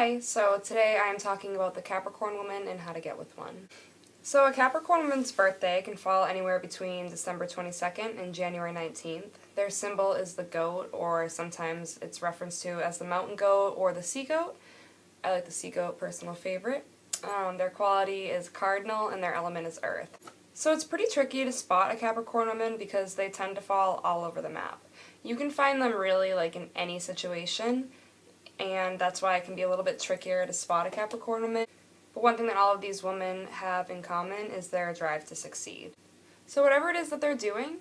Hi, so today I am talking about the Capricorn woman and how to get with one. So a Capricorn woman's birthday can fall anywhere between December 22nd and January 19th. Their symbol is the goat, or sometimes it's referenced to as the mountain goat or the sea goat. I like the sea goat, personal favorite. Their quality is cardinal and their element is earth. So it's pretty tricky to spot a Capricorn woman because they tend to fall all over the map. You can find them really in any situation, and that's why it can be a little bit trickier to spot a Capricorn woman. But one thing that all of these women have in common is their drive to succeed. So whatever it is that they're doing,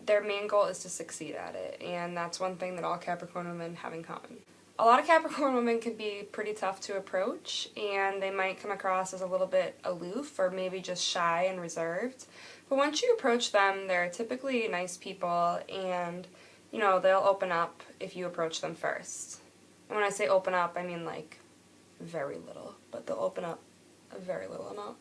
their main goal is to succeed at it, and that's one thing that all Capricorn women have in common. A lot of Capricorn women can be pretty tough to approach, and they might come across as a little bit aloof or maybe just shy and reserved. But once you approach them, they're typically nice people, and they'll open up if you approach them first. And when I say open up, I mean very little, but they'll open up a very little amount.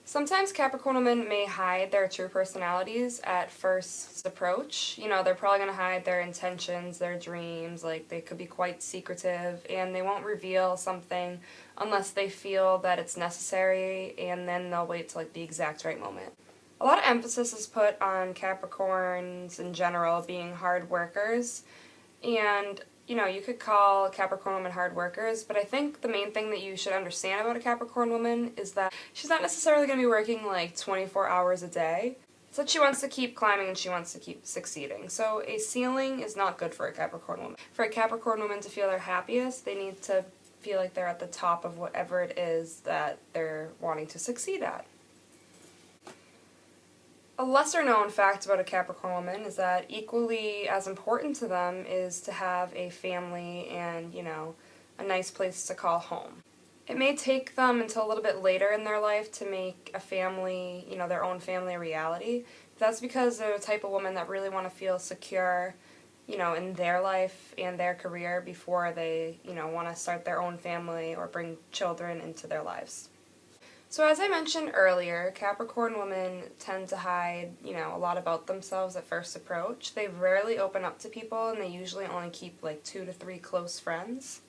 Sometimes Capricorn women may hide their true personalities at first approach. They're probably going to hide their intentions, their dreams, they could be quite secretive, and they won't reveal something unless they feel that it's necessary, and then they'll wait till the exact right moment. A lot of emphasis is put on Capricorns in general being hard workers, and you could call Capricorn women hard workers, but I think the main thing that you should understand about a Capricorn woman is that she's not necessarily going to be working 24 hours a day. It's that she wants to keep climbing and she wants to keep succeeding. So a ceiling is not good for a Capricorn woman. For a Capricorn woman to feel their happiest, they need to feel like they're at the top of whatever it is that they're wanting to succeed at. A lesser known fact about a Capricorn woman is that equally as important to them is to have a family and, a nice place to call home. It may take them until a little bit later in their life to make a family, their own family a reality. That's because they're the type of woman that really want to feel secure, in their life and their career before they, want to start their own family or bring children into their lives. So as I mentioned earlier, Capricorn women tend to hide, a lot about themselves at first approach. They rarely open up to people, and they usually only keep 2 to 3 close friends.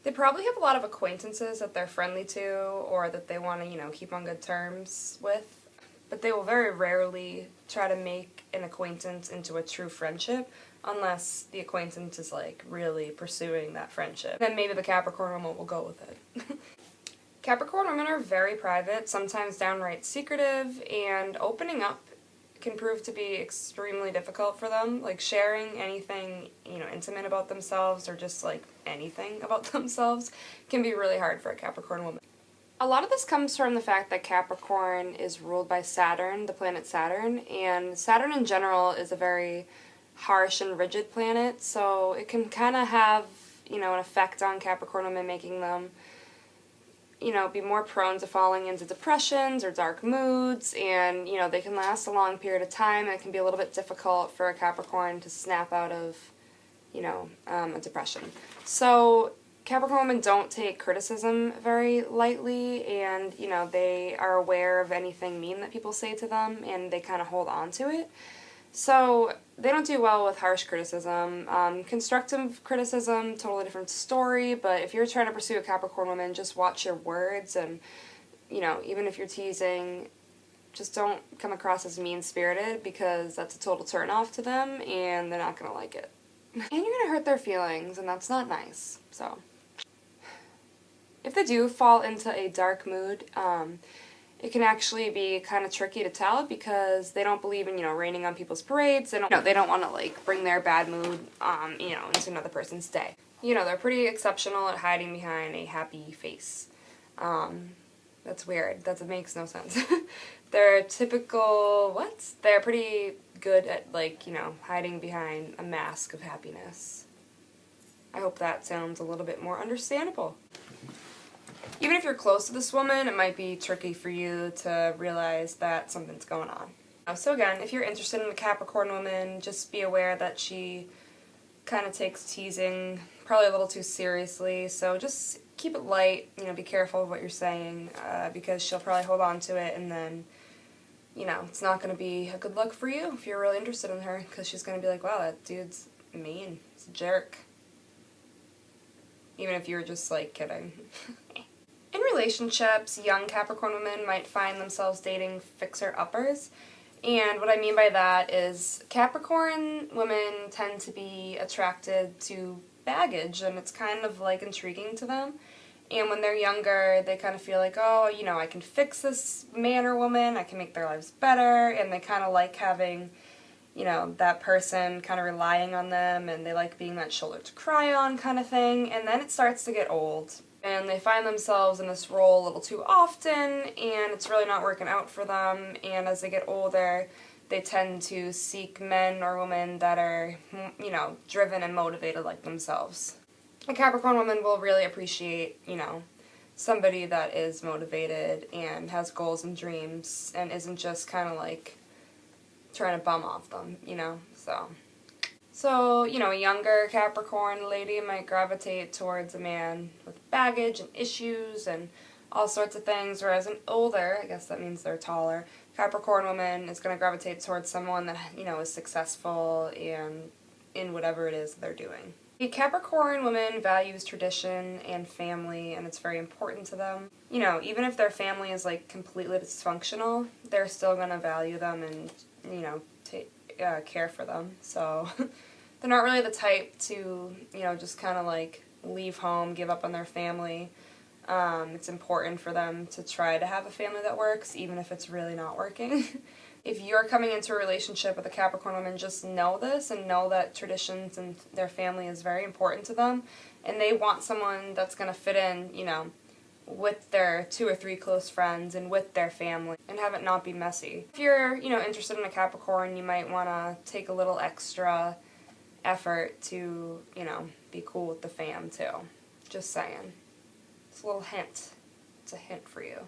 They probably have a lot of acquaintances that they're friendly to or that they want to, keep on good terms with, but they will very rarely try to make an acquaintance into a true friendship unless the acquaintance is really pursuing that friendship. Then maybe the Capricorn woman will go with it. Capricorn women are very private, sometimes downright secretive, and opening up can prove to be extremely difficult for them. Sharing anything, intimate about themselves or just anything about themselves can be really hard for a Capricorn woman. A lot of this comes from the fact that Capricorn is ruled by Saturn, the planet Saturn, and Saturn in general is a very harsh and rigid planet, so it can kind of have, an effect on Capricorn women, making them be more prone to falling into depressions or dark moods, and, they can last a long period of time, and it can be a little bit difficult for a Capricorn to snap out of, a depression. So Capricorn women don't take criticism very lightly, and, they are aware of anything mean that people say to them, and they kind of hold on to it. So they don't do well with harsh criticism. Constructive criticism, totally different story, but if you're trying to pursue a Capricorn woman, just watch your words, and, even if you're teasing, just don't come across as mean-spirited, because that's a total turn-off to them, and they're not going to like it. And you're going to hurt their feelings, and that's not nice, so. If they do fall into a dark mood, it can actually be kind of tricky to tell because they don't believe in, raining on people's parades. They don't want to, bring their bad mood, into another person's day. They're pretty exceptional at hiding behind a happy face. That's weird. That makes no sense. They're typical, They're pretty good at, hiding behind a mask of happiness. I hope that sounds a little bit more understandable. Even if you're close to this woman, it might be tricky for you to realize that something's going on. So again, if you're interested in a Capricorn woman, just be aware that she kind of takes teasing probably a little too seriously, so just keep it light, be careful of what you're saying, because she'll probably hold on to it, and then, it's not going to be a good look for you if you're really interested in her, because she's going to be like, wow, that dude's mean, he's a jerk. even if you were just, like, kidding. In relationships, young Capricorn women might find themselves dating fixer-uppers. And what I mean by that is Capricorn women tend to be attracted to baggage, and it's kind of, like, intriguing to them. And when they're younger, they kind of feel like, oh, you know, I can fix this man or woman, I can make their lives better, and they kind of like having, you know, that person kind of relying on them, and they like being that shoulder to cry on kind of thing. And then it starts to get old, and they find themselves in this role a little too often, and it's really not working out for them. And as they get older, they tend to seek men or women that are, you know, driven and motivated like themselves. A Capricorn woman will really appreciate, you know, somebody that is motivated and has goals and dreams and isn't just kind of like trying to bum off them, you know, So, you know, a younger Capricorn lady might gravitate towards a man with baggage and issues and all sorts of things, whereas an older, I guess that means they're taller, Capricorn woman is going to gravitate towards someone that, you know, is successful and in whatever it is they're doing. A Capricorn woman values tradition and family, and it's very important to them. You know, even if their family is, like, completely dysfunctional, they're still going to value them and, you know, care for them. So they're not really the type to, you know, just kind of, like, leave home, give up on their family. It's important for them to try to have a family that works, even if it's really not working. If you're coming into a relationship with a Capricorn woman, just know this and know that traditions and their family is very important to them, and they want someone that's going to fit in, you know, with their 2 or 3 close friends and with their family and have it not be messy. If you're, you know, interested in a Capricorn, you might want to take a little extra effort to, you know, be cool with the fam too. Just saying. It's a little hint. It's a hint for you.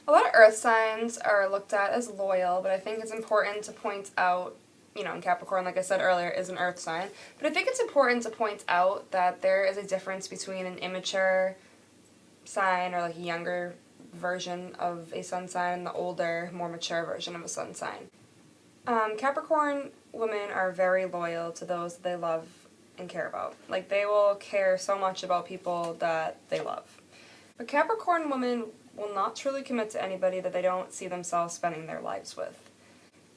A lot of earth signs are looked at as loyal, but I think it's important to point out, you know, Capricorn, like I said earlier, is an earth sign, but I think it's important to point out that there is a difference between an immature sign, or like a younger version of a sun sign, and the older, more mature version of a sun sign. Capricorn women are very loyal to those that they love and care about. Like, they will care so much about people that they love. But Capricorn women will not truly commit to anybody that they don't see themselves spending their lives with.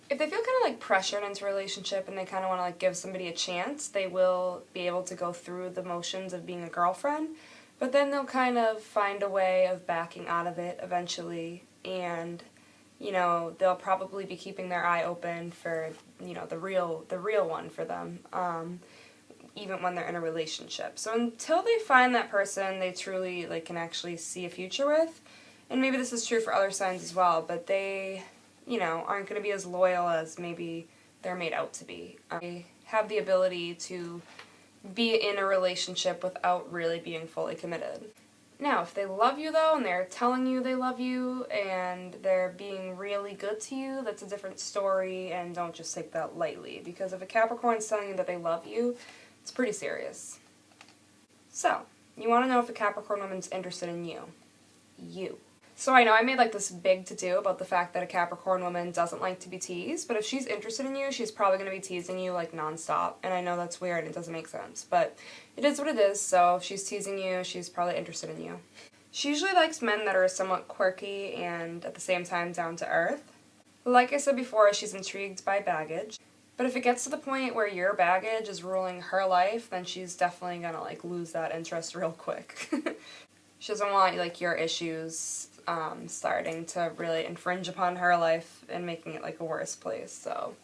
If they feel kind of like pressured into a relationship and they kind of want to like give somebody a chance, they will be able to go through the motions of being a girlfriend, but then they'll kind of find a way of backing out of it eventually, and, you know, they'll probably be keeping their eye open for, you know, the real one for them, even when they're in a relationship. So until they find that person they truly like can actually see a future with, and maybe this is true for other signs as well, but they, you know, aren't going to be as loyal as maybe they're made out to be. They have the ability to be in a relationship without really being fully committed. Now, if they love you though, and they're telling you they love you, and they're being really good to you, that's a different story, and don't just take that lightly, because if a Capricorn's telling you that they love you, it's pretty serious. So, you want to know if a Capricorn woman's interested in you. So I know I made like this big to-do about the fact that a Capricorn woman doesn't like to be teased, but if she's interested in you, she's probably going to be teasing you like nonstop. And I know that's weird and it doesn't make sense, but it is what it is, so if she's teasing you, she's probably interested in you. She usually likes men that are somewhat quirky and at the same time down to earth. Like I said before, she's intrigued by baggage. But if it gets to the point where your baggage is ruling her life, then she's definitely gonna like lose that interest real quick. She doesn't want like your issues starting to really infringe upon her life and making it like a worse place. So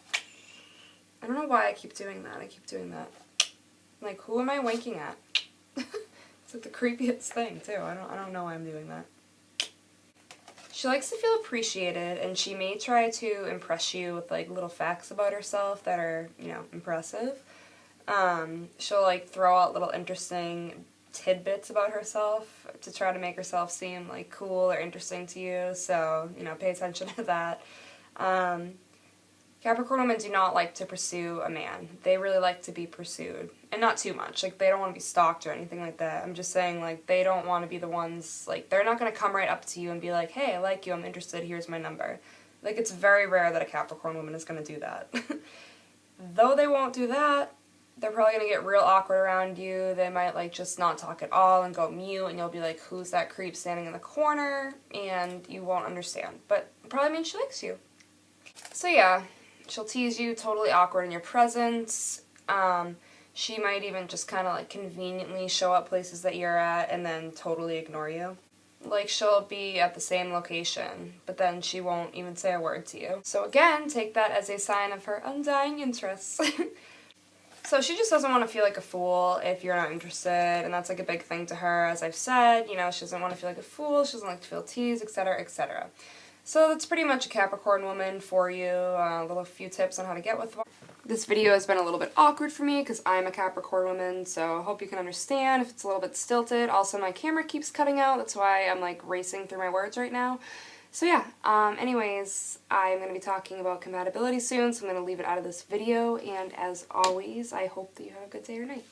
I don't know why I keep doing that. Like, who am I winking at? It's like the creepiest thing too. I don't know why I'm doing that. She likes to feel appreciated, and she may try to impress you with like little facts about herself that are, you know, impressive. She'll like throw out little interesting tidbits about herself to try to make herself seem like cool or interesting to you, so, you know, pay attention to that. Capricorn women do not like to pursue a man. They really like to be pursued, and not too much. Like, they don't want to be stalked or anything like that. I'm just saying, like, they don't want to be the ones, like, they're not going to come right up to you and be like, hey, I like you, I'm interested, here's my number. Like, it's very rare that a Capricorn woman is going to do that. Though they won't do that, they're probably going to get real awkward around you. They might like just not talk at all and go mute, and you'll be like, who's that creep standing in the corner? And you won't understand. But it probably means she likes you. So yeah, she'll tease you, totally awkward in your presence. She might even just kind of like conveniently show up places that you're at and then totally ignore you. Like, she'll be at the same location, but then she won't even say a word to you. So again, take that as a sign of her undying interest. So she just doesn't want to feel like a fool if you're not interested, and that's like a big thing to her, as I've said. You know, she doesn't want to feel like a fool, she doesn't like to feel teased, etc., etc. So that's pretty much a Capricorn woman for you. A few tips on how to get with one. This video has been a little bit awkward for me because I'm a Capricorn woman, so I hope you can understand if it's a little bit stilted. Also, my camera keeps cutting out, that's why I'm like racing through my words right now. So yeah, anyways, I'm going to be talking about compatibility soon, so I'm going to leave it out of this video, and as always, I hope that you have a good day or night.